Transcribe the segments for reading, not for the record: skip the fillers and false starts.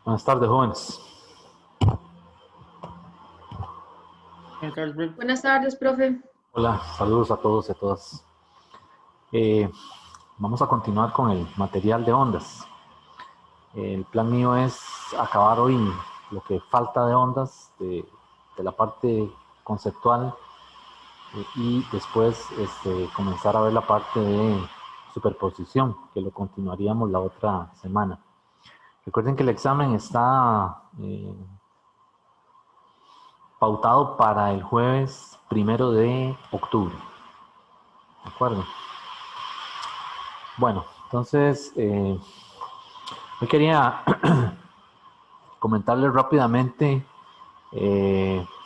Buenas tardes, jóvenes. Buenas tardes, profe. Hola, saludos a todos y a todas. Vamos a continuar con el material de ondas. El plan mío es acabar hoy lo que falta de ondas, de la parte conceptual, y después comenzar a ver la parte de superposición, que lo continuaríamos la otra semana. Recuerden que el examen está pautado para el jueves 1 de octubre. ¿De acuerdo? Bueno, entonces, yo quería comentarles rápidamente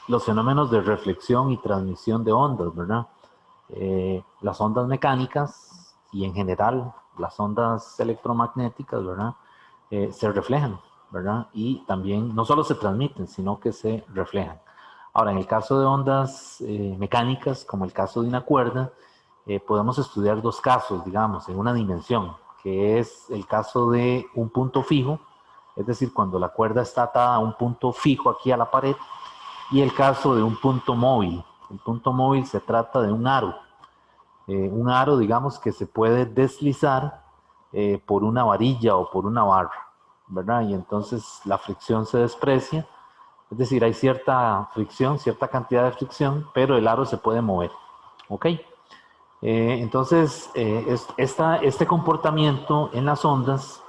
los fenómenos de reflexión y transmisión de ondas, ¿verdad? Las ondas mecánicas y en general las ondas electromagnéticas, ¿verdad? Se reflejan, ¿verdad? Y también no solo se transmiten, sino que se reflejan. Ahora, en el caso de ondas mecánicas, como el caso de una cuerda, podemos estudiar dos casos, digamos, en una dimensión, que es el caso de un punto fijo, es decir, cuando la cuerda está atada a un punto fijo aquí a la pared, y el caso de un punto móvil. El punto móvil se trata de un aro, digamos, que se puede deslizar por una varilla o por una barra, ¿verdad? Y entonces la fricción se desprecia, es decir, hay cierta fricción, cierta cantidad de fricción, pero el aro se puede mover, ¿ok? Entonces, este comportamiento en las ondas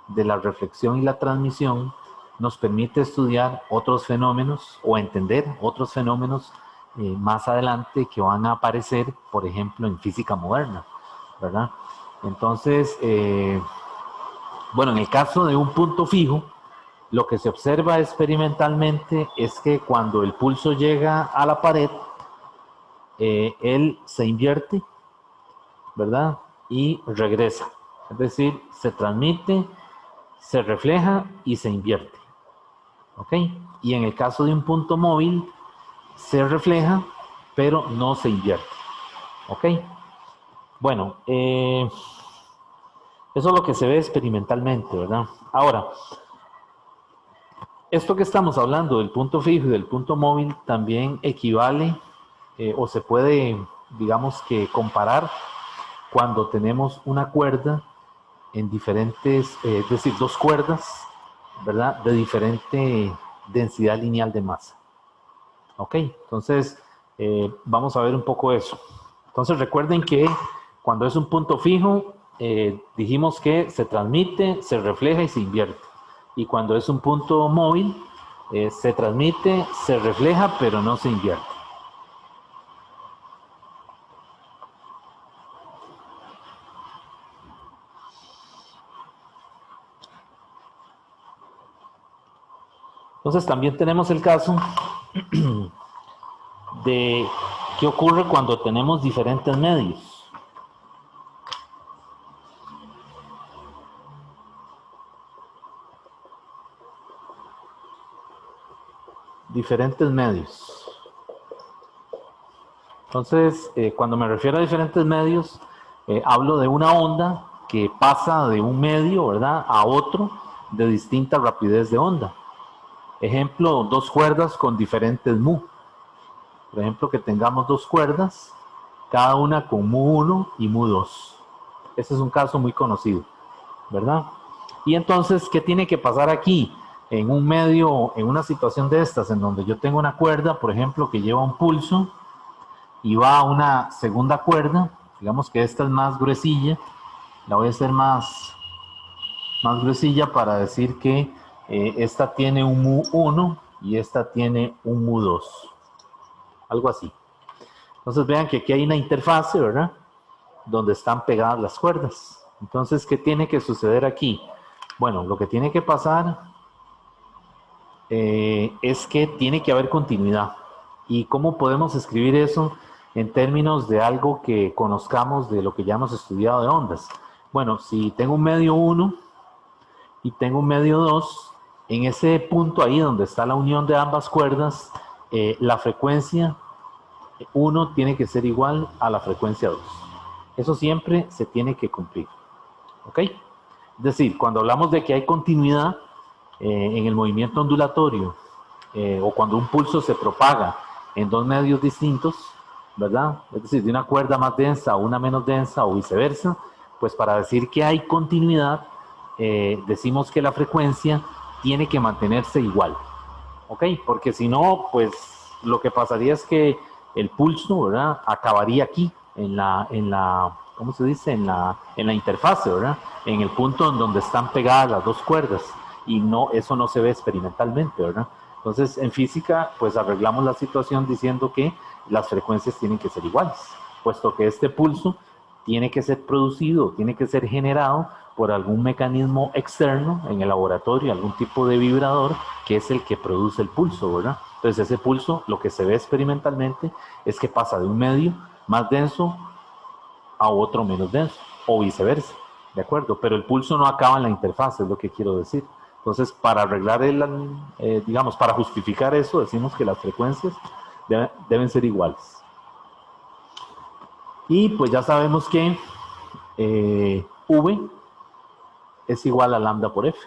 de la reflexión y la transmisión nos permite estudiar otros fenómenos o entender otros fenómenos más adelante que van a aparecer, por ejemplo, en física moderna, ¿verdad? Entonces, bueno, en el caso de un punto fijo, lo que se observa experimentalmente es que cuando el pulso llega a la pared, él se invierte, ¿verdad? Y regresa. Es decir, se transmite, se refleja y se invierte. ¿Ok? Y en el caso de un punto móvil, se refleja, pero no se invierte. ¿Ok? Bueno, eso es lo que se ve experimentalmente, ¿verdad? Ahora, esto que estamos hablando del punto fijo y del punto móvil también equivale o se puede, digamos que comparar cuando tenemos una cuerda en diferentes, es decir, dos cuerdas, ¿verdad? De diferente densidad lineal de masa. ¿Ok? Entonces, vamos a ver un poco eso. Entonces, recuerden que cuando es un punto fijo, dijimos que se transmite, se refleja y se invierte. Y cuando es un punto móvil, se transmite, se refleja, pero no se invierte. Entonces, también tenemos el caso de qué ocurre cuando tenemos diferentes medios. Diferentes medios. Entonces, cuando me refiero a diferentes medios, hablo de una onda que pasa de un medio, ¿verdad?, a otro de distinta rapidez de onda. Ejemplo, dos cuerdas con diferentes mu. Por ejemplo, que tengamos dos cuerdas, cada una con mu1 y mu2. Ese es un caso muy conocido, ¿verdad? Y entonces, ¿qué tiene que pasar aquí? En un medio, en una situación de estas, en donde yo tengo una cuerda, por ejemplo, que lleva un pulso y va a una segunda cuerda, digamos que esta es más gruesilla, la voy a hacer más gruesilla para decir que esta tiene un mu1 y esta tiene un mu2, algo así. Entonces vean que aquí hay una interfase, ¿verdad?, donde están pegadas las cuerdas. Entonces, ¿qué tiene que suceder aquí? Bueno, lo que tiene que pasar es que tiene que haber continuidad. ¿Y cómo podemos escribir eso en términos de algo que conozcamos de lo que ya hemos estudiado de ondas? Bueno, si tengo un medio 1 y tengo un medio 2, en ese punto ahí donde está la unión de ambas cuerdas, la frecuencia 1 tiene que ser igual a la frecuencia 2. Eso siempre se tiene que cumplir. ¿Ok? Es decir, cuando hablamos de que hay continuidad, en el movimiento ondulatorio o cuando un pulso se propaga en dos medios distintos, ¿verdad? Es decir, de una cuerda más densa a una menos densa o viceversa, pues para decir que hay continuidad, decimos que la frecuencia tiene que mantenerse igual, ¿ok? Porque si no, pues lo que pasaría es que el pulso, ¿verdad? Acabaría aquí, ¿cómo se dice? En la interfase, ¿verdad? En el punto en donde están pegadas las dos cuerdas. Y no, eso no se ve experimentalmente, ¿verdad? Entonces, en física, pues arreglamos la situación diciendo que las frecuencias tienen que ser iguales, puesto que este pulso tiene que ser producido, tiene que ser generado por algún mecanismo externo en el laboratorio, algún tipo de vibrador que es el que produce el pulso, ¿verdad? Entonces ese pulso, lo que se ve experimentalmente es que pasa de un medio más denso a otro menos denso, o viceversa, ¿de acuerdo? Pero el pulso no acaba en la interfaz, es lo que quiero decir. Entonces, para arreglar digamos, para justificar eso, decimos que las frecuencias deben ser iguales. Y pues ya sabemos que V es igual a lambda por F.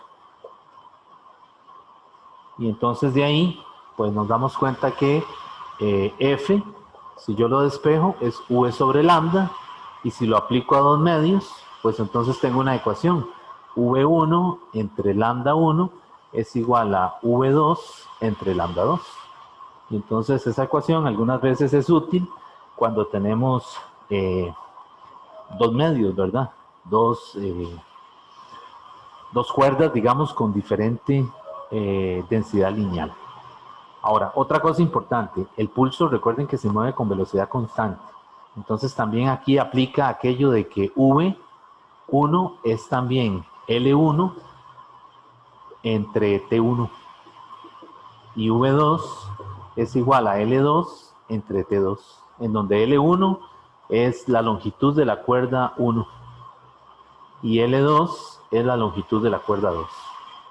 Y entonces de ahí, pues nos damos cuenta que F, si yo lo despejo, es V sobre lambda, y si lo aplico a dos medios, pues entonces tengo una ecuación. V1 entre lambda 1 es igual a V2 entre lambda 2. Y entonces esa ecuación algunas veces es útil cuando tenemos dos medios, ¿verdad? Dos cuerdas, digamos, con diferente densidad lineal. Ahora, otra cosa importante, el pulso, recuerden que se mueve con velocidad constante. Entonces también aquí aplica aquello de que V1 es también L1 entre T1 y V2 es igual a L2 entre T2, en donde L1 es la longitud de la cuerda 1 y L2 es la longitud de la cuerda 2.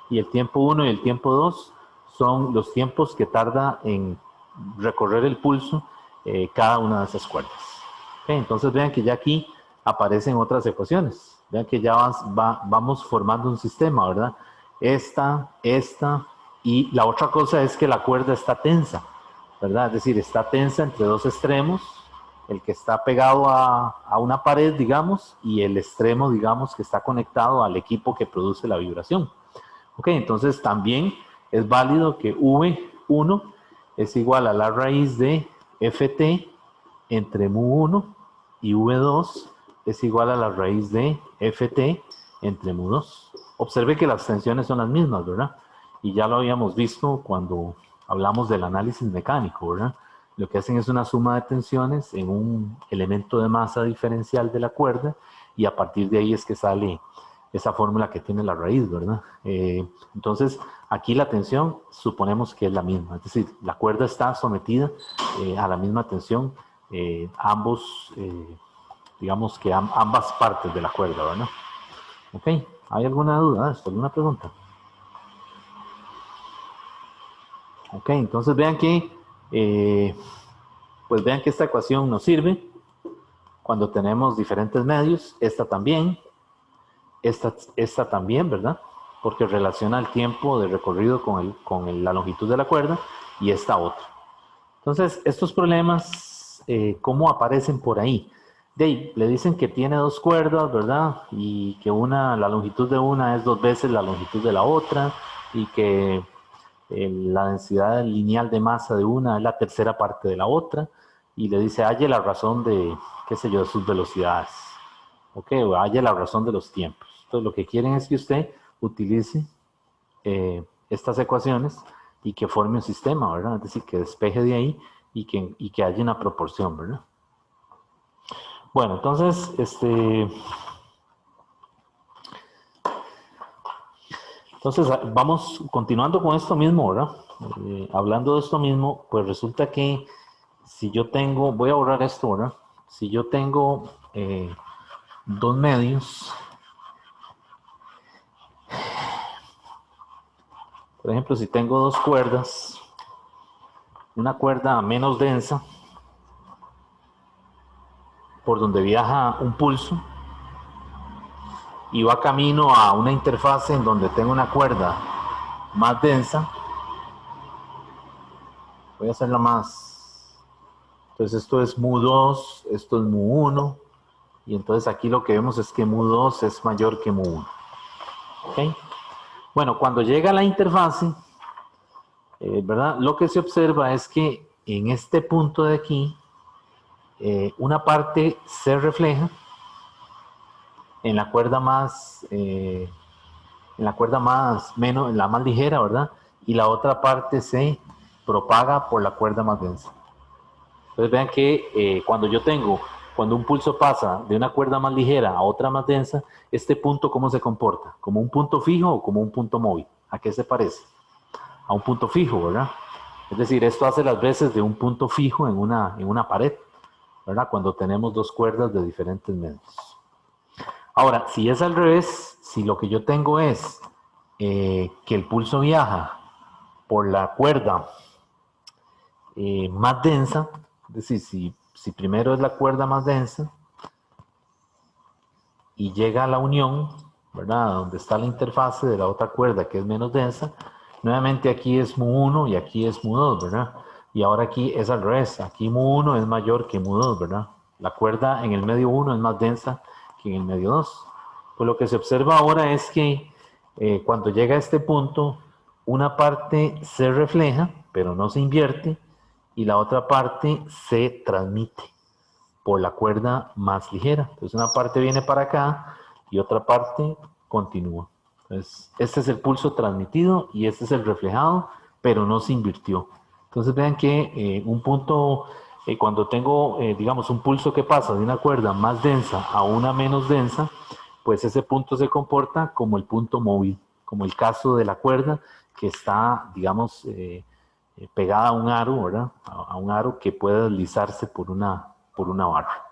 Y el tiempo 1 y el tiempo 2 son los tiempos que tarda en recorrer el pulso cada una de esas cuerdas. Okay, entonces vean que ya aquí aparecen otras ecuaciones. Vean que ya vamos formando un sistema, ¿verdad? Esta, y la otra cosa es que la cuerda está tensa, ¿verdad? Es decir, está tensa entre dos extremos, el que está pegado a una pared, digamos, y el extremo, digamos, que está conectado al equipo que produce la vibración. Ok, entonces también es válido que V1 es igual a la raíz de Ft entre mu1 y V2 es igual a la raíz de Ft entre mu2. Observe que las tensiones son las mismas, ¿verdad? Y ya lo habíamos visto cuando hablamos del análisis mecánico, ¿verdad? Lo que hacen es una suma de tensiones en un elemento de masa diferencial de la cuerda y a partir de ahí es que sale esa fórmula que tiene la raíz, ¿verdad? Entonces, aquí la tensión suponemos que es la misma, es decir, la cuerda está sometida a la misma tensión, digamos que ambas partes de la cuerda, ¿verdad? Ok, ¿hay alguna duda de esto? ¿Alguna pregunta? Ok, entonces vean que, pues vean que esta ecuación nos sirve cuando tenemos diferentes medios, esta también, esta también, ¿verdad? Porque relaciona el tiempo de recorrido con la longitud de la cuerda y esta otra. Entonces, estos problemas, ¿cómo aparecen por ahí? Dave, le dicen que tiene dos cuerdas, ¿verdad? Y que la longitud de una es 2 veces la longitud de la otra y que la densidad lineal de masa de una es la tercera parte de la otra y le dice, halle la razón de, qué sé yo, de sus velocidades. Ok, o halle la razón de los tiempos. Entonces, lo que quieren es que usted utilice estas ecuaciones y que forme un sistema, ¿verdad? Es decir, que despeje de ahí y que haya una proporción, ¿verdad? Bueno, entonces, vamos continuando con esto mismo, ¿verdad? Hablando de esto mismo, pues resulta que si yo tengo, voy a borrar esto, ¿verdad? Si yo tengo dos medios, por ejemplo, si tengo dos cuerdas, una cuerda menos densa, por donde viaja un pulso, y va camino a una interfase en donde tengo una cuerda más densa. Voy a hacerla más. Entonces esto es mu2, esto es mu1. Y entonces aquí lo que vemos es que mu2 es mayor que mu1. ¿Ok? Bueno, cuando llega a la interfase, ¿verdad? Lo que se observa es que en este punto de aquí, una parte se refleja en la cuerda más, en la más ligera, ¿verdad? Y la otra parte se propaga por la cuerda más densa. Entonces vean que cuando un pulso pasa de una cuerda más ligera a otra más densa, este punto ¿cómo se comporta? ¿Como un punto fijo o como un punto móvil? ¿A qué se parece? A un punto fijo, ¿verdad? Es decir, esto hace las veces de un punto fijo en una pared, ¿verdad? Cuando tenemos dos cuerdas de diferentes medios. Ahora, si es al revés, si lo que yo tengo es que el pulso viaja por la cuerda más densa, es decir, si primero es la cuerda más densa y llega a la unión, ¿verdad? Donde está la interfase de la otra cuerda que es menos densa, nuevamente aquí es mu1 y aquí es mu2, ¿verdad? Y ahora aquí es al revés, aquí mu1 es mayor que mu2, ¿verdad? La cuerda en el medio 1 es más densa que en el medio 2. Pues lo que se observa ahora es que cuando llega a este punto, una parte se refleja, pero no se invierte, y la otra parte se transmite por la cuerda más ligera. Entonces una parte viene para acá y otra parte continúa. Entonces este es el pulso transmitido y este es el reflejado, pero no se invirtió. Entonces vean que un punto, cuando tengo, digamos, un pulso que pasa de una cuerda más densa a una menos densa, pues ese punto se comporta como el punto móvil, como el caso de la cuerda que está, digamos, pegada a un aro, ¿verdad? A un aro que puede deslizarse por una barra.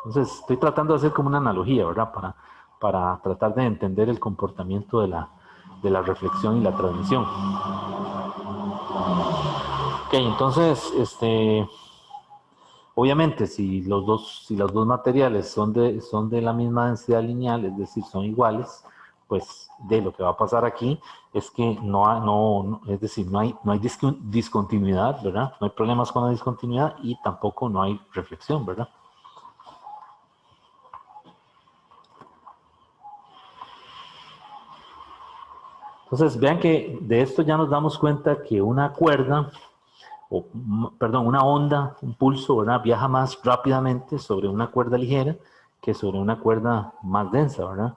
Entonces, estoy tratando de hacer como una analogía, ¿verdad? Para tratar de entender el comportamiento de la reflexión y la transmisión. Ok, entonces, obviamente, si los dos materiales son de la misma densidad lineal, es decir, son iguales, pues de lo que va a pasar aquí es que es decir, no hay discontinuidad, ¿verdad? No hay problemas con la discontinuidad y tampoco no hay reflexión, ¿verdad? Entonces, vean que de esto ya nos damos cuenta que una cuerda, perdón, una onda, un pulso, ¿verdad? Viaja más rápidamente sobre una cuerda ligera que sobre una cuerda más densa, ¿verdad?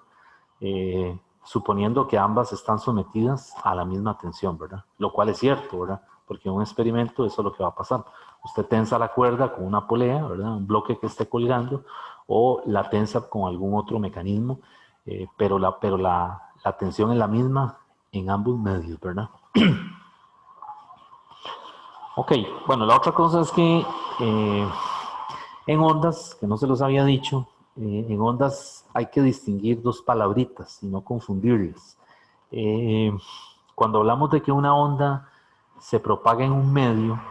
Suponiendo que ambas están sometidas a la misma tensión, ¿verdad? Lo cual es cierto, ¿verdad? Porque en un experimento eso es lo que va a pasar. Usted tensa la cuerda con una polea, ¿verdad? Un bloque que esté colgando, o la tensa con algún otro mecanismo, pero la tensión es la misma en ambos medios, ¿verdad? Ok, bueno, la otra cosa es que en ondas, que no se los había dicho, en ondas hay que distinguir dos palabritas y no confundirlas. Eh, Cuando hablamos de que una onda se propaga en un medio,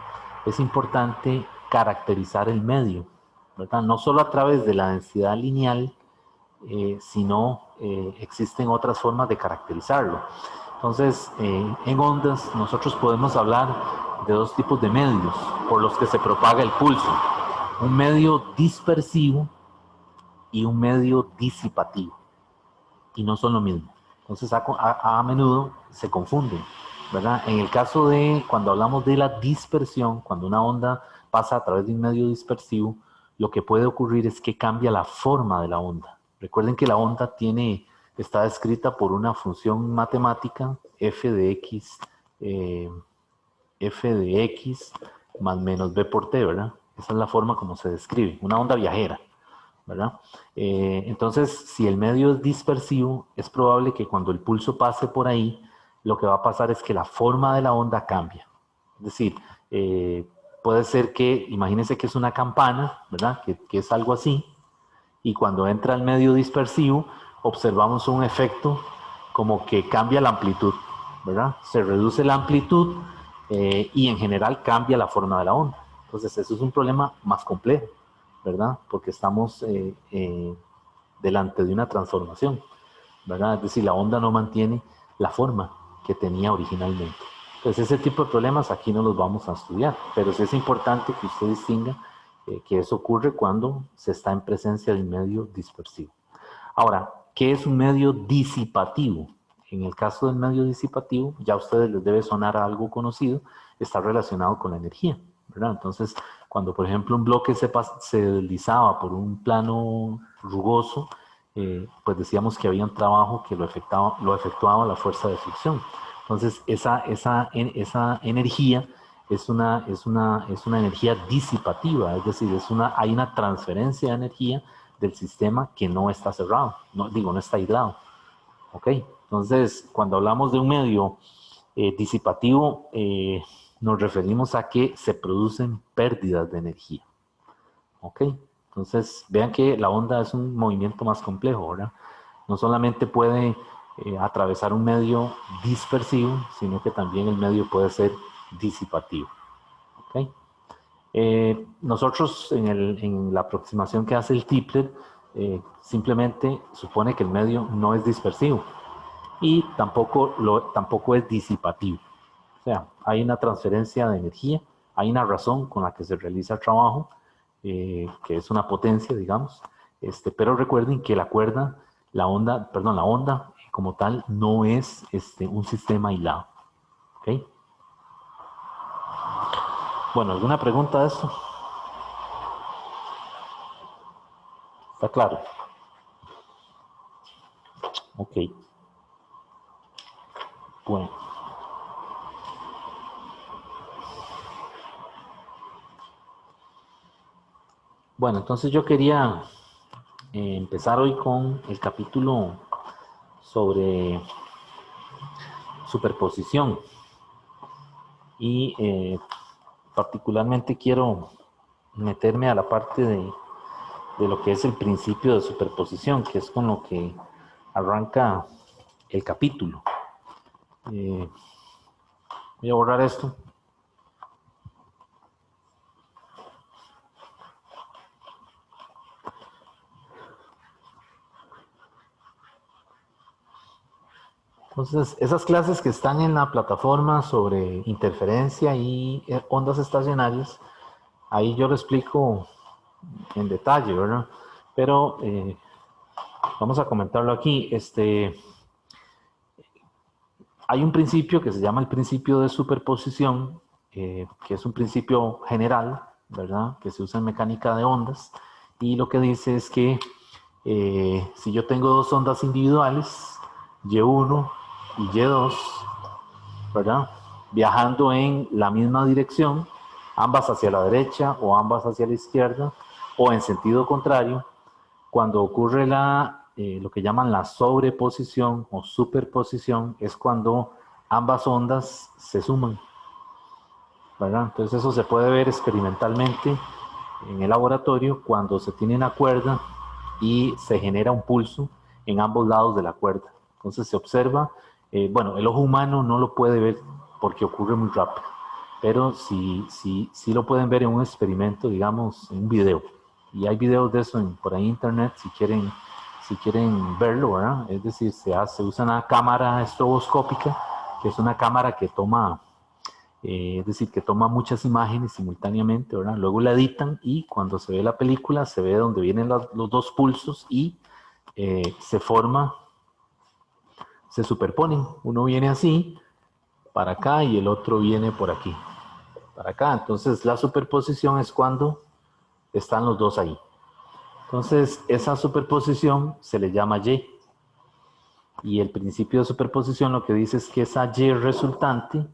es importante caracterizar el medio, ¿verdad? No solo a través de la densidad lineal, sino existen otras formas de caracterizarlo. Entonces, en ondas nosotros podemos hablar de dos tipos de medios por los que se propaga el pulso. Un medio dispersivo y un medio disipativo. Y no son lo mismo. Entonces, a menudo se confunden, ¿verdad? En el caso de cuando hablamos de la dispersión, cuando una onda pasa a través de un medio dispersivo, lo que puede ocurrir es que cambia la forma de la onda. Recuerden que la onda está descrita por una función matemática eh, f de x más menos b por t, ¿verdad? Esa es la forma como se describe, una onda viajera, ¿verdad? Entonces, si el medio es dispersivo, es probable que cuando el pulso pase por ahí, lo que va a pasar es que la forma de la onda cambia. Es decir, puede ser que, imagínense que es una campana, ¿verdad? Que es algo así, y cuando entra el medio dispersivo, observamos un efecto como que cambia la amplitud, ¿verdad? Se reduce la amplitud y en general cambia la forma de la onda. Entonces, eso es un problema más complejo, ¿verdad? Porque estamos delante de una transformación, ¿verdad? Es decir, la onda no mantiene la forma que tenía originalmente. Entonces ese tipo de problemas aquí no los vamos a estudiar, pero sí es importante que usted distinga que eso ocurre cuando se está en presencia de un medio dispersivo. Ahora, ¿qué es un medio disipativo? En el caso del medio disipativo, ya a ustedes les debe sonar algo conocido, está relacionado con la energía, ¿verdad? Entonces, cuando por ejemplo un bloque se deslizaba por un plano rugoso, pues decíamos que había un trabajo que lo efectuaba la fuerza de fricción. Entonces, esa energía es una energía disipativa, es decir, hay una transferencia de energía del sistema que no está cerrado, no está aislado. ¿Ok? Entonces, cuando hablamos de un medio disipativo, nos referimos a que se producen pérdidas de energía. ¿Ok? Entonces, vean que la onda es un movimiento más complejo, ¿verdad? No solamente puede atravesar un medio dispersivo, sino que también el medio puede ser disipativo. ¿Ok? Nosotros en la aproximación que hace el Tipler, simplemente supone que el medio no es dispersivo y tampoco es disipativo. O sea, hay una transferencia de energía, hay una razón con la que se realiza el trabajo, que es una potencia, digamos, pero recuerden que la onda como tal no es un sistema aislado. ¿Ok? Bueno, ¿alguna pregunta de esto? ¿Está claro? Ok. Bueno. Bueno, entonces yo quería empezar hoy con el capítulo sobre superposición y particularmente quiero meterme a la parte de lo que es el principio de superposición, que es con lo que arranca el capítulo. Voy a borrar esto. Entonces, esas clases que están en la plataforma sobre interferencia y ondas estacionarias, ahí yo lo explico en detalle, ¿verdad? Pero vamos a comentarlo aquí. Hay un principio que se llama el principio de superposición, que es un principio general, ¿verdad? Que se usa en mecánica de ondas. Y lo que dice es que si yo tengo dos ondas individuales, Y1 y Y2, ¿verdad? Viajando en la misma dirección, ambas hacia la derecha o ambas hacia la izquierda, o en sentido contrario, cuando ocurre lo que llaman la sobreposición o superposición, es cuando ambas ondas se suman, ¿verdad? Entonces eso se puede ver experimentalmente en el laboratorio cuando se tiene una cuerda y se genera un pulso en ambos lados de la cuerda. Entonces se observa, bueno, el ojo humano no lo puede ver porque ocurre muy rápido, pero sí lo pueden ver en un experimento, digamos, en un video. Y hay videos de eso por ahí en internet si quieren verlo, ¿verdad? Es decir, se usa una cámara estroboscópica, que es una cámara que toma es decir, que toma muchas imágenes simultáneamente, ¿verdad? Luego la editan y cuando se ve la película se ve donde vienen los dos pulsos y se superponen. Uno viene así, para acá, y el otro viene por aquí, para acá. Entonces la superposición es cuando están los dos ahí. Entonces esa superposición se le llama Y. Y el principio de superposición lo que dice es que esa Y resultante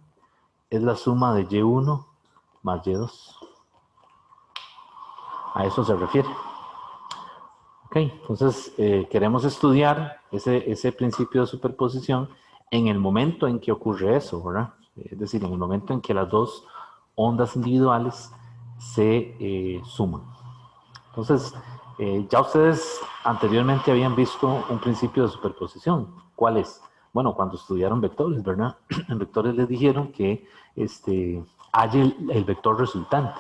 es la suma de Y1 más Y2. A eso se refiere. Ok, entonces queremos estudiar ese principio de superposición en el momento en que ocurre eso, ¿verdad? Es decir, en el momento en que las dos ondas individuales se suman. Entonces, ya ustedes anteriormente habían visto un principio de superposición. ¿Cuál es? Bueno, cuando estudiaron vectores, ¿verdad? En vectores les dijeron que hay el vector resultante,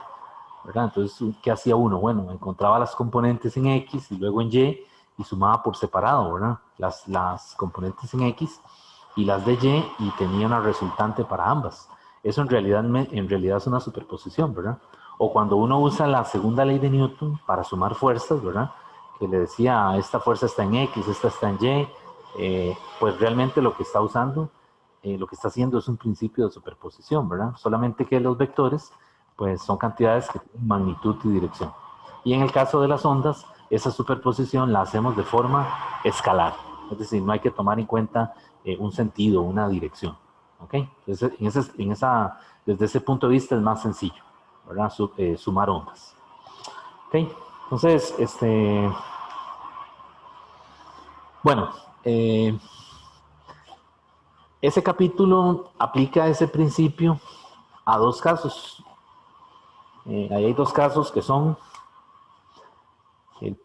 ¿verdad? Entonces, ¿qué hacía uno? Bueno, encontraba las componentes en X y luego en Y y sumaba por separado, ¿verdad? Las componentes en X y las de Y y tenía una resultante para ambas. Eso en realidad es una superposición, ¿verdad? O cuando uno usa la segunda ley de Newton para sumar fuerzas, ¿verdad? Que le decía, esta fuerza está en X, esta está en Y, pues realmente lo que está usando, lo que está haciendo es un principio de superposición, ¿verdad? Solamente que los vectores, pues son cantidades que tienen magnitud y dirección. Y en el caso de las ondas, esa superposición la hacemos de forma escalar. Es decir, no hay que tomar en cuenta un sentido, una dirección. ¿Ok? Entonces, desde ese punto de vista es más sencillo, ¿verdad? Sumar ondas. ¿Ok? Entonces, bueno, ese capítulo aplica ese principio a dos casos. Ahí hay dos casos que son el,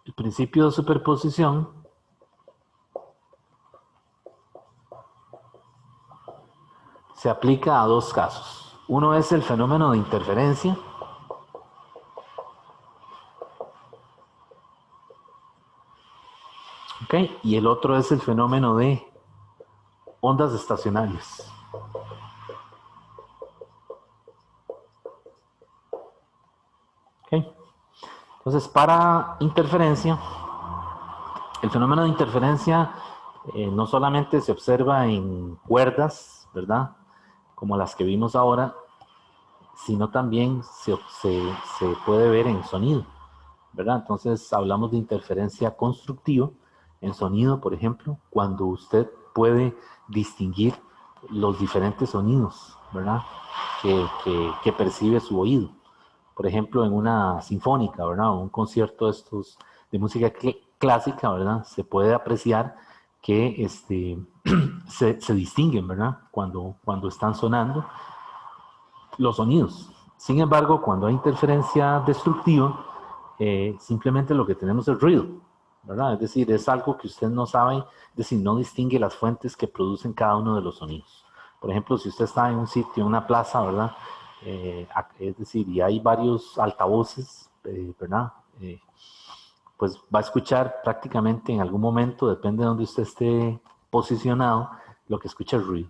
el principio de superposición se aplica a dos casos. Uno es el fenómeno de interferencia. ¿Okay? Y el otro es el fenómeno de ondas estacionarias. ¿Okay? Entonces, para interferencia, el fenómeno de interferencia no solamente se observa en cuerdas, ¿verdad? Como las que vimos ahora, sino también se puede ver en sonido, ¿verdad? Entonces, hablamos de interferencia constructiva en sonido, por ejemplo, cuando usted puede distinguir los diferentes sonidos, ¿verdad? Que percibe su oído. Por ejemplo, en una sinfónica, ¿verdad? O un concierto de estos de música clásica, ¿verdad? Se puede apreciar que se distinguen, ¿verdad? Cuando están sonando los sonidos. Sin embargo, cuando hay interferencia destructiva, simplemente lo que tenemos es ruido, ¿verdad? Es decir, es algo que usted no sabe, es decir, no distingue las fuentes que producen cada uno de los sonidos. Por ejemplo, si usted está en un sitio, en una plaza, ¿verdad? Es decir, y hay varios altavoces, ¿verdad? Pues va a escuchar prácticamente en algún momento, depende de donde usted esté posicionado, lo que escucha es ruido.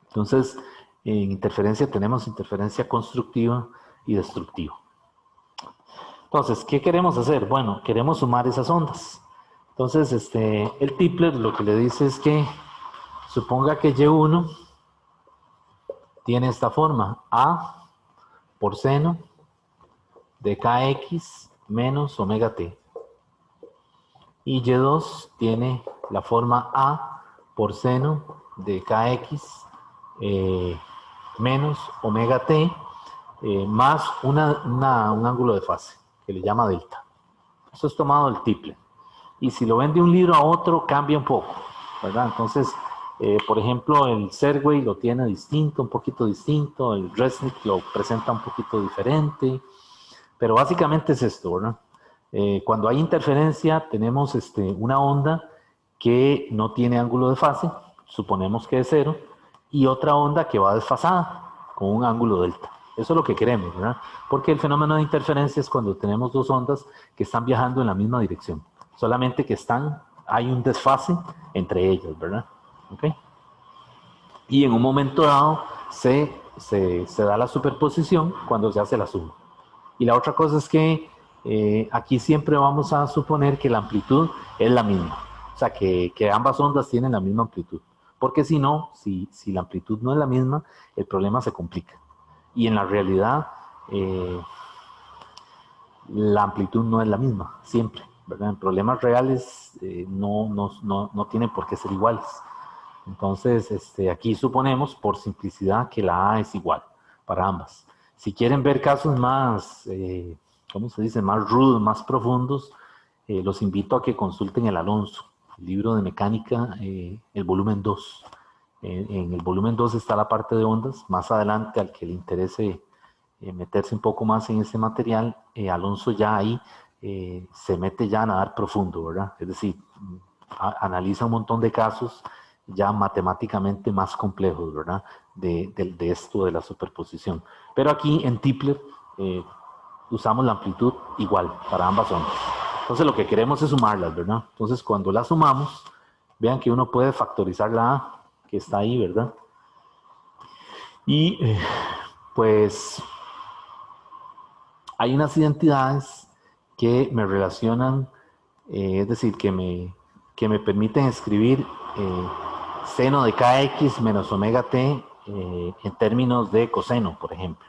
Entonces, en interferencia tenemos interferencia constructiva y destructiva. Entonces, ¿qué queremos hacer? Bueno, queremos sumar esas ondas. Entonces, el Tipler lo que le dice es que suponga que Y1 tiene esta forma, A por seno de kx menos omega t. Y Y2 tiene la forma A por seno de kx menos omega t más un ángulo de fase que le llama delta. Eso es tomado del Tipler. Y si lo ven de un libro a otro, cambia un poco, ¿verdad? Entonces, por ejemplo, el Serway lo tiene distinto, un poquito distinto, el Resnick lo presenta un poquito diferente, pero básicamente es esto, ¿verdad? Cuando hay interferencia, tenemos una onda que no tiene ángulo de fase, suponemos que es cero, y otra onda que va desfasada, con un ángulo delta. Eso es lo que queremos, ¿verdad? Porque el fenómeno de interferencia es cuando tenemos dos ondas que están viajando en la misma dirección, solamente que hay un desfase entre ellas, ¿verdad? ¿Okay? Y en un momento dado se da la superposición cuando se hace la suma. Y la otra cosa es que aquí siempre vamos a suponer que la amplitud es la misma. O sea, que ambas ondas tienen la misma amplitud. Porque si no, si la amplitud no es la misma, el problema se complica. Y en la realidad, la amplitud no es la misma, siempre. ¿Verdad? En problemas reales no tienen por qué ser iguales. Entonces, aquí suponemos, por simplicidad, que la A es igual para ambas. Si quieren ver casos más, ¿cómo se dice?, más rudos, más profundos, los invito a que consulten el Alonso, el libro de mecánica, el volumen 2. En el volumen 2 está la parte de ondas. Más adelante, al que le interese meterse un poco más en ese material, Alonso ya ahí se mete ya a nadar profundo, ¿verdad? Es decir, analiza un montón de casos ya matemáticamente más complejos, ¿verdad? De esto de la superposición. Pero aquí en Tipler usamos la amplitud igual para ambas ondas. Entonces lo que queremos es sumarlas, ¿verdad? Entonces cuando las sumamos, vean que uno puede factorizar la A, que está ahí, ¿verdad? Y pues hay unas identidades que me relacionan, es decir, que me permiten escribir seno de kx menos omega t en términos de coseno, por ejemplo.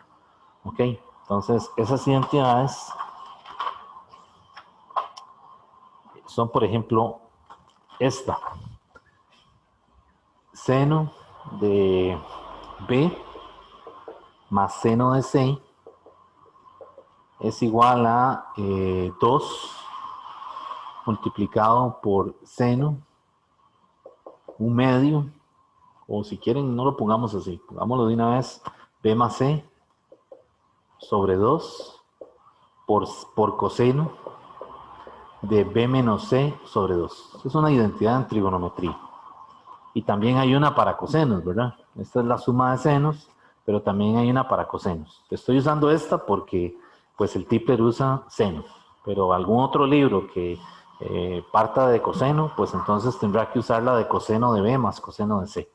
¿Ok? Entonces, esas identidades son, por ejemplo, esta. Seno de b más seno de c es igual a 2 multiplicado por seno, un medio, o si quieren no lo pongamos así, pongámoslo de una vez, b más c sobre 2 por coseno de b menos c sobre 2. Es una identidad en trigonometría. Y también hay una para cosenos, ¿verdad? Esta es la suma de senos, pero también hay una para cosenos. Estoy usando esta porque pues el Tipler usa seno, pero algún otro libro que parta de coseno, pues entonces tendrá que usar la de coseno de b más coseno de c.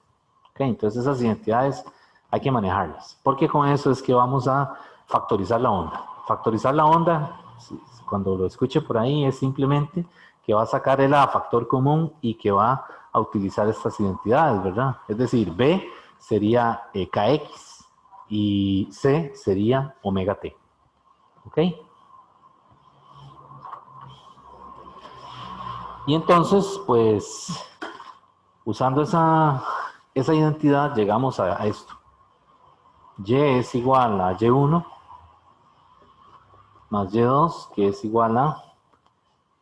¿Ok? Entonces esas identidades hay que manejarlas, porque con eso es que vamos a factorizar la onda. Factorizar la onda, cuando lo escuche por ahí, es simplemente que va a sacar el A factor común y que va a utilizar estas identidades, ¿verdad? Es decir, B sería kx y C sería omega t. ¿Ok? Y entonces, pues, usando esa identidad, llegamos a esto. Y es igual a y1 más y2, que es igual a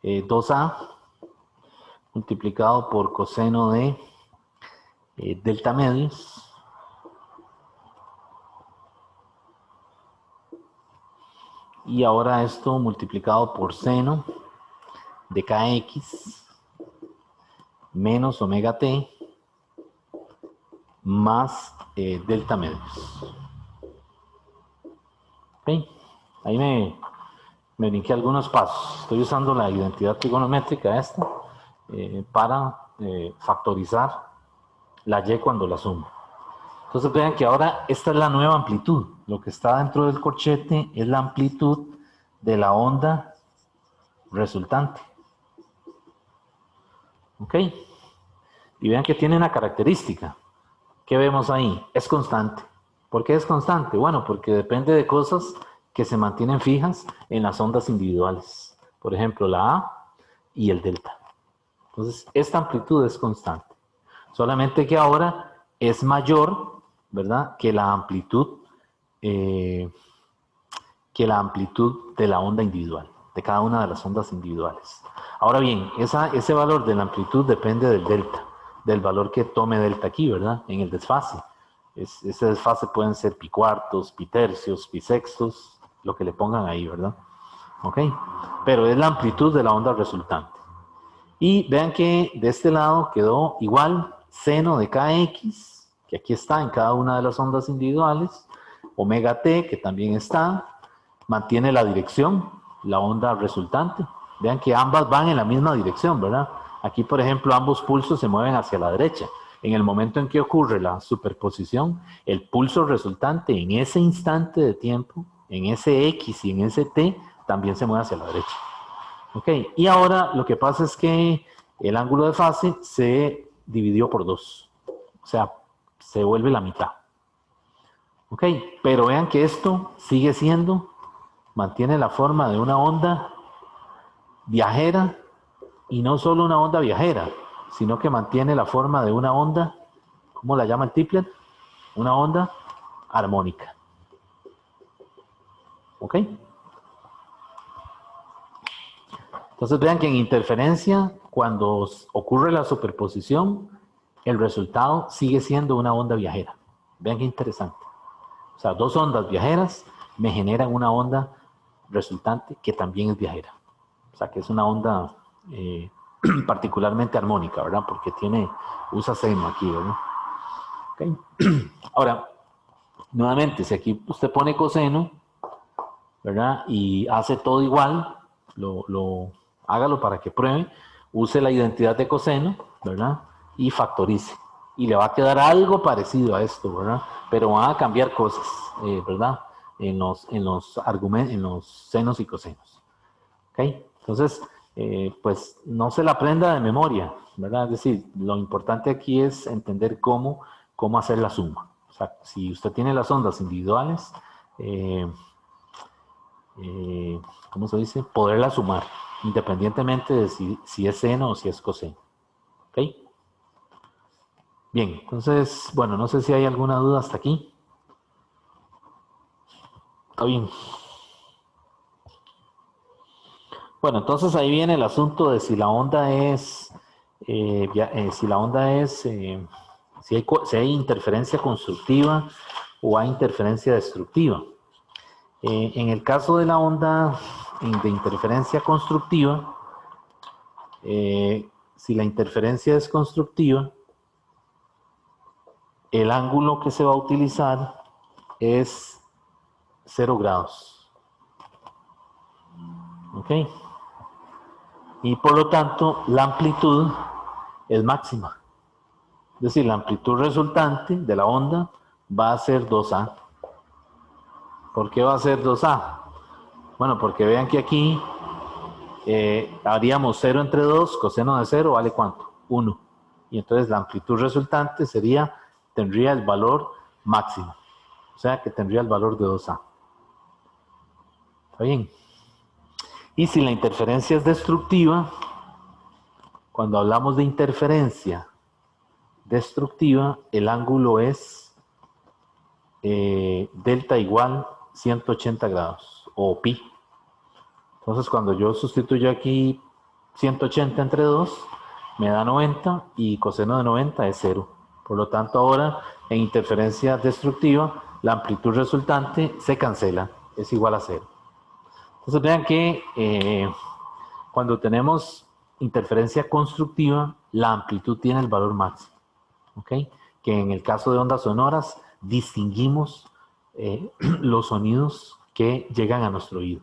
2a multiplicado por coseno de delta medios y ahora esto multiplicado por seno de kx menos omega t más delta medios. ¿Okay? Ahí me brinqué algunos pasos. Estoy usando la identidad trigonométrica esta para factorizar la y cuando la sumo. Entonces vean que ahora esta es la nueva amplitud. Lo que está dentro del corchete es la amplitud de la onda resultante. ¿Ok? Y vean que tiene una característica. ¿Qué vemos ahí? Es constante. ¿Por qué es constante? Bueno, porque depende de cosas que se mantienen fijas en las ondas individuales. Por ejemplo, la A y el delta. Entonces, esta amplitud es constante. Solamente que ahora es mayor, ¿verdad? Que la amplitud de la onda individual, de cada una de las ondas individuales. Ahora bien, ese valor de la amplitud depende del delta, del valor que tome delta aquí, ¿verdad? En el desfase. Ese desfase pueden ser pi cuartos, pi tercios, pi sextos, lo que le pongan ahí, ¿verdad? ¿Ok? Pero es la amplitud de la onda resultante. Y vean que de este lado quedó igual seno de kx, que aquí está en cada una de las ondas individuales, omega t, que también está, mantiene la dirección, la onda resultante. Vean que ambas van en la misma dirección, ¿verdad? Aquí, por ejemplo, ambos pulsos se mueven hacia la derecha. En el momento en que ocurre la superposición, el pulso resultante en ese instante de tiempo, en ese x y en ese t, también se mueve hacia la derecha. Ok, y ahora lo que pasa es que el ángulo de fase se dividió por 2. O sea, se vuelve la mitad. Ok, pero vean que esto sigue siendo, mantiene la forma de una onda viajera y no solo una onda viajera, sino que mantiene la forma de una onda, ¿cómo la llama el Tipler? Una onda armónica. ¿Ok? Entonces vean que en interferencia, cuando ocurre la superposición, el resultado sigue siendo una onda viajera. Vean qué interesante. O sea, dos ondas viajeras me generan una onda resultante que también es viajera. O sea, que es una onda particularmente armónica, ¿verdad? Porque usa seno aquí, ¿verdad? Okay. Ahora, nuevamente, si aquí usted pone coseno, ¿verdad? Y hace todo igual, hágalo para que pruebe. use la identidad de coseno, ¿verdad? Y factorice. Y le va a quedar algo parecido a esto, ¿verdad? Pero van a cambiar cosas, ¿verdad? En los senos y cosenos. ¿Ok? Entonces, pues no se la aprenda de memoria, ¿verdad? Es decir, lo importante aquí es entender cómo hacer la suma. O sea, si usted tiene las ondas individuales, eh, ¿cómo se dice? Poderla sumar, independientemente de si es seno o si es coseno. ¿Ok? Bien, entonces, bueno, no sé si hay alguna duda hasta aquí. Está bien. Bueno, entonces ahí viene el asunto de si la onda es, si la onda es, si hay interferencia constructiva o hay interferencia destructiva. En el caso de la onda de interferencia constructiva, si la interferencia es constructiva, el ángulo que se va a utilizar es 0 grados. ¿Ok? Y por lo tanto, la amplitud es máxima. Es decir, la amplitud resultante de la onda va a ser 2A. ¿Por qué va a ser 2A? Bueno, porque vean que aquí haríamos 0 entre 2, coseno de 0 vale ¿cuánto? 1. Y entonces la amplitud resultante tendría el valor máximo. O sea que tendría el valor de 2A. ¿Está bien? Y si la interferencia es destructiva, cuando hablamos de interferencia destructiva, el ángulo es delta igual 180 grados o pi. Entonces cuando yo sustituyo aquí 180 entre 2, me da 90 y coseno de 90 es 0. Por lo tanto ahora en interferencia destructiva la amplitud resultante se cancela, es igual a 0. Entonces vean que cuando tenemos interferencia constructiva, la amplitud tiene el valor máximo. ¿Ok? Que en el caso de ondas sonoras distinguimos los sonidos que llegan a nuestro oído.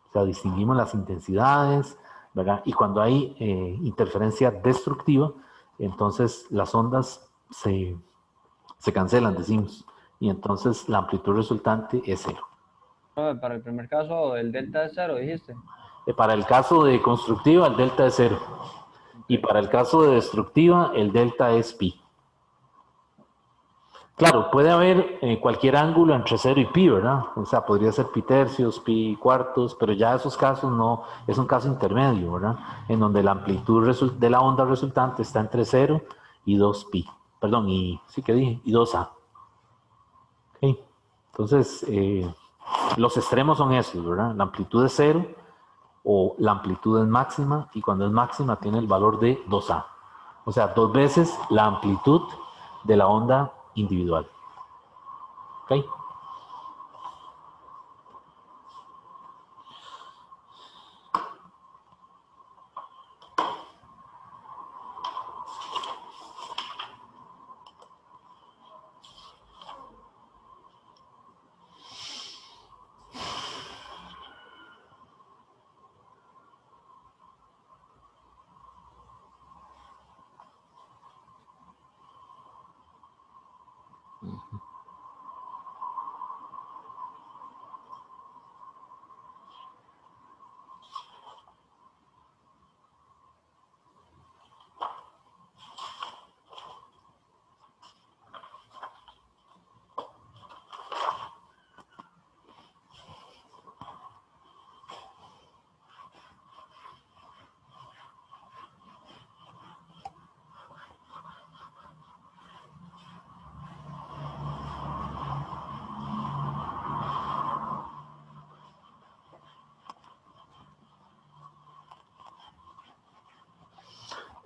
O sea, distinguimos las intensidades, ¿verdad? Y cuando hay interferencia destructiva, entonces las ondas se cancelan, decimos. Y entonces la amplitud resultante es 0. Para el primer caso, el delta es 0, dijiste. Para el caso de constructiva, el delta es 0. Y Okay. para el caso de destructiva, el delta es pi. Claro, puede haber cualquier ángulo entre 0 y pi, ¿verdad? O sea, podría ser pi tercios, pi cuartos, pero ya esos casos no, es un caso intermedio, ¿verdad? En donde la amplitud de la onda resultante está entre 0 y 2 pi. Perdón, y sí que dije, y 2a. ¿Okay? Entonces, los extremos son esos, ¿verdad? La amplitud es 0 o la amplitud es máxima y cuando es máxima tiene el valor de 2a. O sea, 2 veces la amplitud de la onda individual. ¿Ok?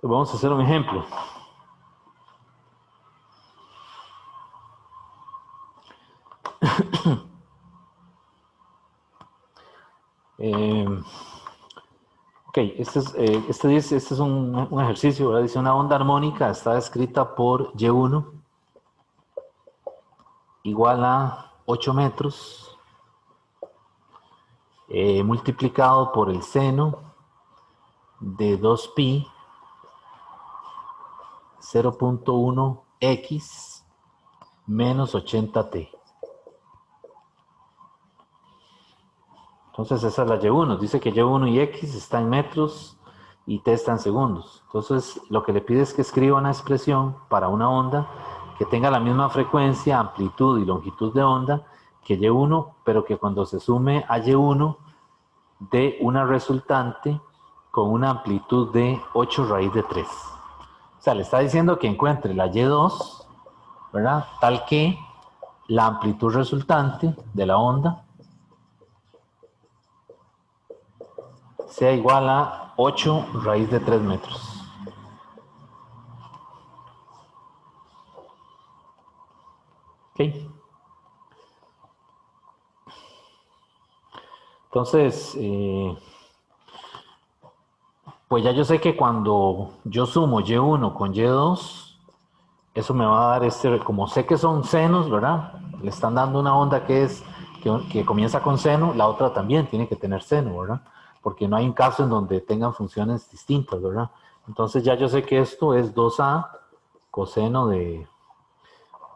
Vamos a hacer un ejemplo. Ok, este es un ejercicio, ¿verdad? Dice una onda armónica está descrita por Y1 igual a 8 metros multiplicado por el seno de 2pi 0.1x menos 80t. Entonces esa es la Y1. Dice que Y1 y X está en metros y T está en segundos. Entonces lo que le pide es que escriba una expresión para una onda que tenga la misma frecuencia, amplitud y longitud de onda que Y1, pero que cuando se sume a Y1 dé una resultante con una amplitud de 8 raíz de 3. O sea, le está diciendo que encuentre la Y2, ¿verdad? Tal que la amplitud resultante de la onda sea igual a 8 raíz de 3 metros. ¿Ok? Entonces, pues ya yo sé que cuando yo sumo Y1 con Y2, eso me va a dar como sé que son senos, ¿verdad? Le están dando una onda que comienza con seno, la otra también tiene que tener seno, ¿verdad? Porque no hay un caso en donde tengan funciones distintas, ¿verdad? Entonces ya yo sé que esto es 2a coseno de,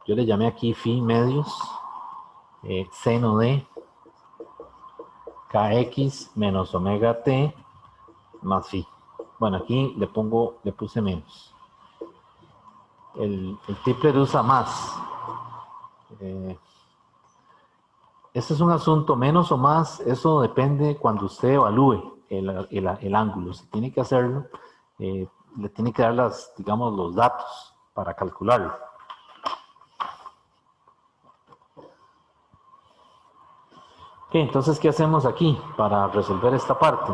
yo le llamé aquí phi medios, seno de kx menos omega t más phi. Bueno, aquí le puse menos. El Tipler usa más. Este es un asunto menos o más, eso depende cuando usted evalúe el ángulo. Si tiene que hacerlo, le tiene que dar digamos, los datos para calcularlo. Ok, entonces, ¿qué hacemos aquí para resolver esta parte?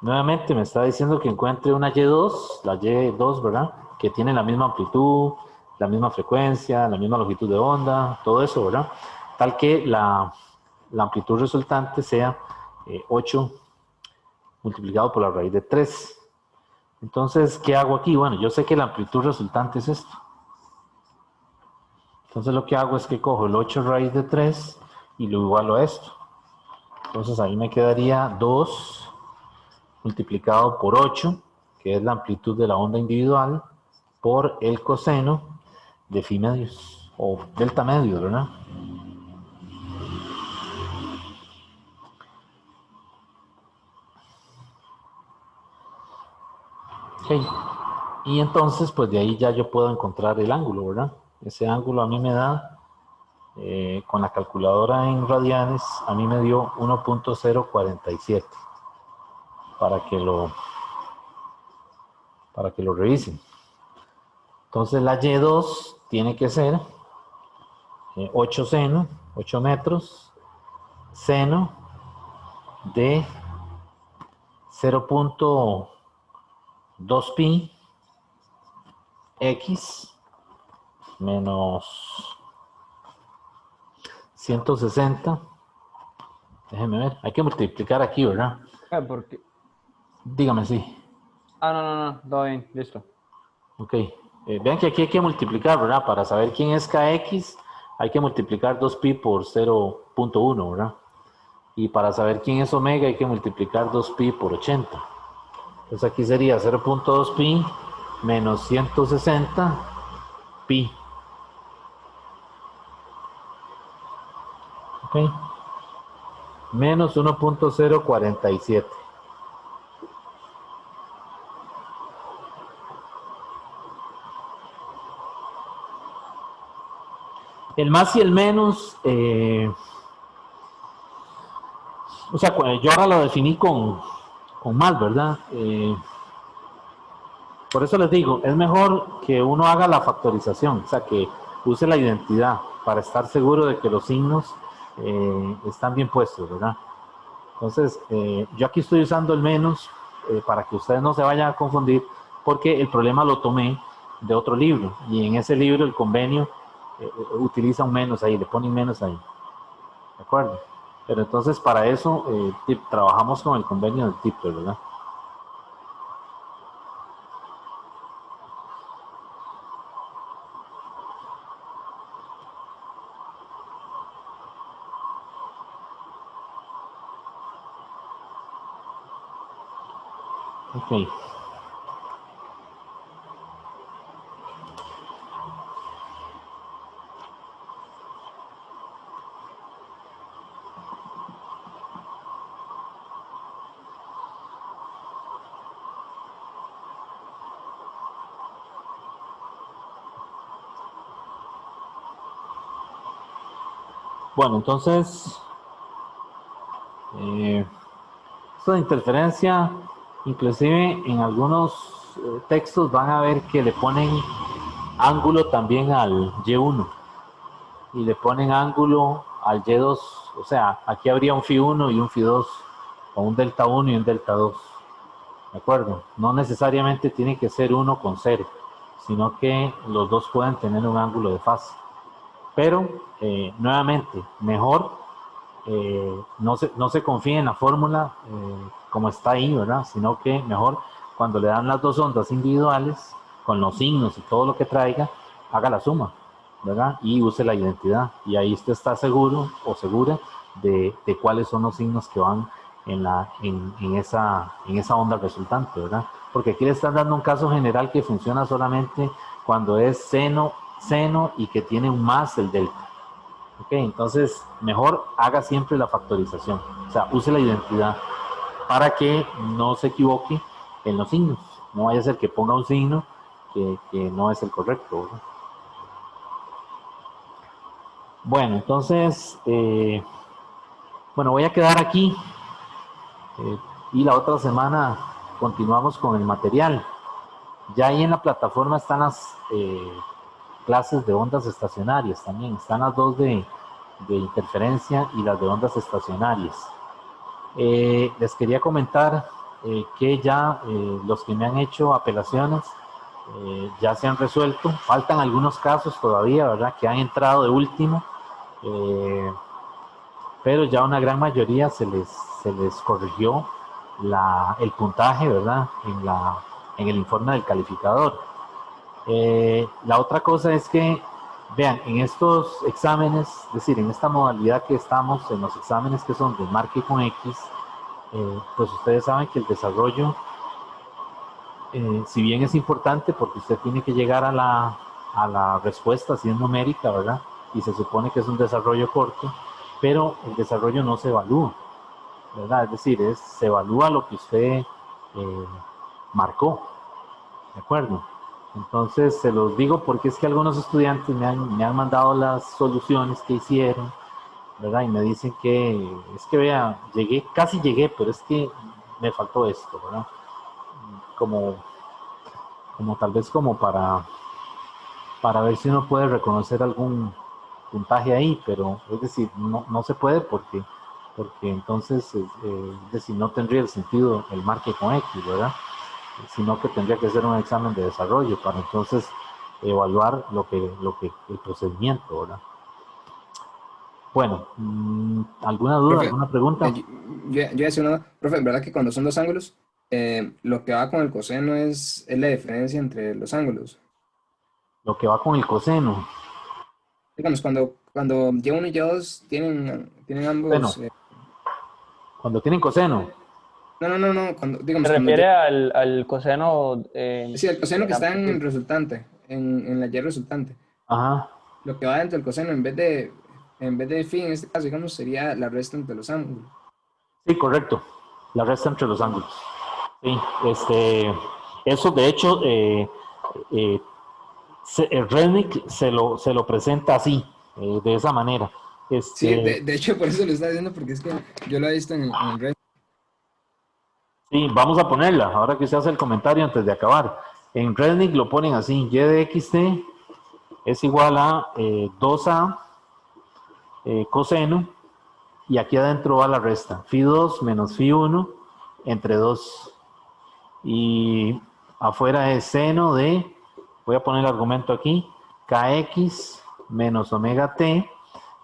Nuevamente me está diciendo que encuentre una Y2, la Y2, ¿verdad? Que tiene la misma amplitud, la misma frecuencia, la misma longitud de onda, todo eso, ¿verdad? Tal que la amplitud resultante sea 8 multiplicado por la raíz de 3. Entonces, ¿qué hago aquí? Bueno, yo sé que la amplitud resultante es esto. Entonces lo que hago es que cojo el 8 raíz de 3 y lo igualo a esto. Entonces ahí me quedaría 2 multiplicado por 8, que es la amplitud de la onda individual, por el coseno de phi medios, o delta medios, ¿verdad? Ok. Y entonces, pues de ahí ya yo puedo encontrar el ángulo, ¿verdad? Ese ángulo a mí me da, con la calculadora en radianes, a mí me dio 1.047 para que lo, para que lo revisen. Entonces la Y2 tiene que ser 8 seno, 8 metros, seno de 0.2 pi x menos 160. Déjeme ver, hay que multiplicar aquí, ¿verdad? Porque... Dígame si. Ah, no, no, no, todo bien, listo. Ok. Vean que aquí hay que multiplicar, ¿verdad? Para saber quién es kx, hay que multiplicar 2pi por 0.1, ¿verdad? Y para saber quién es omega, hay que multiplicar 2pi por 80. Entonces aquí sería 0.2 pi menos 160 pi. ¿Ok? Menos 1.047. El más y el menos, o sea, yo ahora lo definí con más, ¿verdad? Por eso les digo, es mejor que uno haga la factorización, o sea, que use la identidad para estar seguro de que los signos están bien puestos, ¿verdad? Entonces, yo aquí estoy usando el menos para que ustedes no se vayan a confundir, porque el problema lo tomé de otro libro, y en ese libro el convenio utiliza un menos ahí, le pone un menos ahí, ¿de acuerdo? Pero entonces para eso trabajamos con el convenio del TIPLER, ¿verdad? Ok. Bueno, entonces, esto de interferencia, inclusive en algunos textos van a ver que le ponen ángulo también al Y1 y le ponen ángulo al Y2, o sea, aquí habría un Φ1 y un Φ2, o un delta 1 y un delta 2, ¿de acuerdo? No necesariamente tiene que ser uno con cero, sino que los dos pueden tener un ángulo de fase. Pero, nuevamente, mejor no se confíe en la fórmula como está ahí, ¿verdad? Sino que mejor cuando le dan las dos ondas individuales, con los signos y todo lo que traiga, haga la suma, ¿verdad? Y use la identidad. Y ahí usted está seguro o segura de cuáles son los signos que van en esa onda resultante, ¿verdad? Porque aquí le están dando un caso general que funciona solamente cuando es seno y que tiene un más el delta. Ok, entonces mejor haga siempre la factorización, o sea, use la identidad para que no se equivoque en los signos. No vaya a ser que ponga un signo que no es el correcto, ¿verdad? Bueno, entonces, bueno, voy a quedar aquí y la otra semana continuamos con el material. Ya ahí en la plataforma están las clases de ondas estacionarias también, están las dos de interferencia y las de ondas estacionarias. Les quería comentar que ya los que me han hecho apelaciones ya se han resuelto. Faltan algunos casos todavía, ¿verdad? Que han entrado de último, eh, pero ya una gran mayoría se les corrigió el puntaje, ¿verdad? En el informe del calificador. La otra cosa es que, vean, en estos exámenes, es decir, en esta modalidad que estamos, en los exámenes que son de marque con X, pues ustedes saben que el desarrollo, si bien es importante porque usted tiene que llegar a la respuesta, si es numérica, ¿verdad? Y se supone que es un desarrollo corto, pero el desarrollo no se evalúa, ¿verdad? Es decir, se evalúa lo que usted marcó, ¿de acuerdo? Entonces, se los digo porque es que algunos estudiantes me han mandado las soluciones que hicieron, ¿verdad? Y me dicen que, es que vea, casi llegué, pero es que me faltó esto, ¿verdad? Como, como tal vez como para ver si uno puede reconocer algún puntaje ahí, pero es decir, no se puede porque entonces, es decir, no tendría el sentido el marque con X, ¿verdad? Sino que tendría que ser un examen de desarrollo para entonces evaluar el procedimiento, ¿verdad? Bueno, ¿alguna duda, Profe, alguna pregunta? yo decía una, profe, ¿verdad que cuando son dos ángulos, lo que va con el coseno es la diferencia entre los ángulos? Lo que va con el coseno. Digamos, cuando Y1 y Y2 tienen Bueno, ambos, cuando tienen coseno. no, cuando, Se digamos, cuando refiere al coseno sí, el coseno de que la está en amplitud. el resultante, en la Y resultante, Ajá. lo que va dentro del coseno, en vez de phi, en este caso, digamos, sería la resta entre los ángulos. Sí, correcto. La resta entre los ángulos. Sí, eso de hecho, eh, el Rednick se lo presenta así, de esa manera. Sí, Este, de hecho, por eso lo estaba diciendo, porque es que yo lo he visto en el red. sí, vamos a ponerla, ahora que usted hace el comentario antes de acabar. En Rednick lo ponen así, y de xt es igual a 2a coseno, y aquí adentro va la resta, phi2 menos phi1 entre 2. Y afuera es seno de, voy a poner el argumento aquí, kx menos omega t,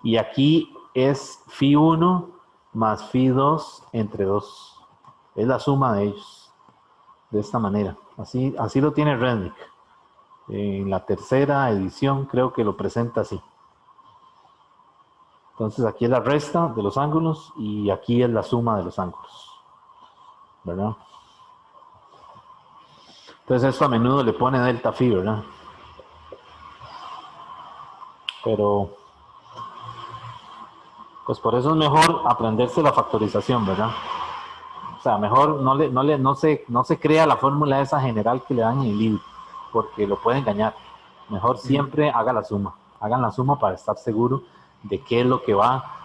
y aquí es phi1 más phi2 entre 2. Es la suma de ellos, de esta manera. Así lo tiene Rennick. En la tercera edición creo que lo presenta así. Entonces aquí es la resta de los ángulos y aquí es la suma de los ángulos, ¿verdad? Entonces esto a menudo le pone delta phi, ¿verdad? Pero pues por eso es mejor aprenderse la factorización, ¿verdad? O sea, mejor no se crea la fórmula esa general que le dan en el libro, porque lo puede engañar. Mejor Ujú. siempre haga la suma. Hagan la suma para estar seguro de qué es lo que va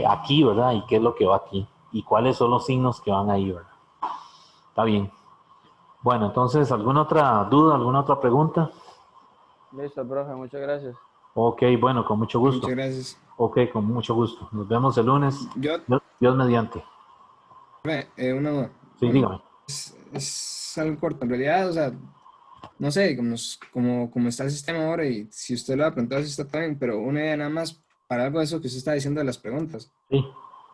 aquí, ¿verdad? Y qué es lo que va aquí. Y cuáles son los signos que van ahí, ¿verdad? Está bien. Bueno, entonces, ¿alguna otra duda, alguna otra pregunta? Listo, profe, muchas gracias. Ok, bueno, con mucho gusto. Muchas gracias. Ok, con mucho gusto. Nos vemos el lunes. Yo, Dios mediante. una duda. Sí, Bueno, dígame. es algo corto. En realidad, o sea, no sé, como está el sistema ahora y si usted lo ha preguntado, si está bien, pero una idea nada más para algo de eso que usted está diciendo de las preguntas. Sí,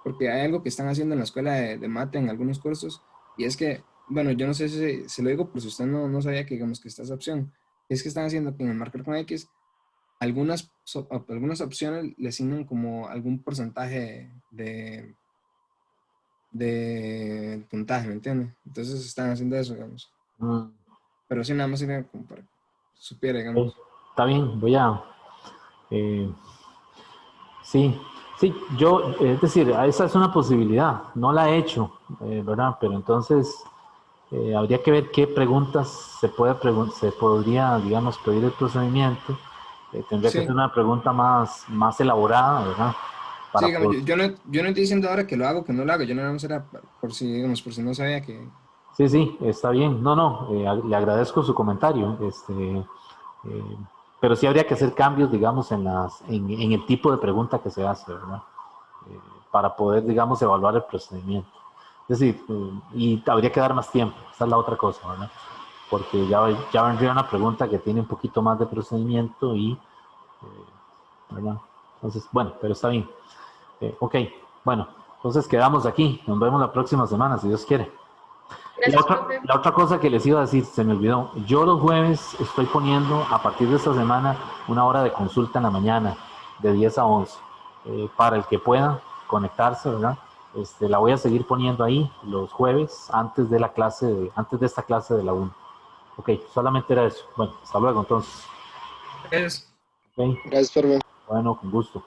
Porque hay algo que están haciendo en la escuela de mate en algunos cursos, y es que, bueno, yo no sé si se lo digo por si usted no sabía que digamos que está esa opción, es que están haciendo que en el marcar con X, algunas opciones le asignan como algún porcentaje de puntaje, ¿me entiende? Entonces están haciendo eso, digamos. mm, Pero sí, nada más sería como para que supiera, ok. digamos. Está bien, voy a... eh, sí, sí, yo, es decir, esa es una posibilidad. No la he hecho, ¿verdad? Pero entonces habría que ver qué preguntas se podría, digamos, pedir el procedimiento. Tendría que ser Sí, una pregunta más elaborada, ¿verdad? sí, Para digamos, poder... yo no estoy diciendo ahora que lo hago, que no lo hago, yo nada más era por si, digamos, por si no sabía que... Sí, sí, está bien. No, no, le agradezco su comentario. Pero sí habría que hacer cambios, digamos, en el tipo de pregunta que se hace, ¿verdad? Eh, para poder, digamos, evaluar el procedimiento. Es decir, y habría que dar más tiempo, esa es la otra cosa, ¿verdad? Porque ya vendría una pregunta que tiene un poquito más de procedimiento y, ¿verdad? Entonces, bueno, pero está bien. Ok, bueno, entonces quedamos aquí. Nos vemos la próxima semana, si Dios quiere. Gracias, profe. La otra cosa que les iba a decir, se me olvidó. Yo los jueves estoy poniendo, a partir de esta semana, una hora de consulta en la mañana, de 10 a 11, para el que pueda conectarse, ¿verdad? La voy a seguir poniendo ahí los jueves antes de antes de esta clase de la 1. Ok, solamente era eso. Bueno, hasta luego entonces. Es, Ok, Gracias, profe. bueno, con gusto.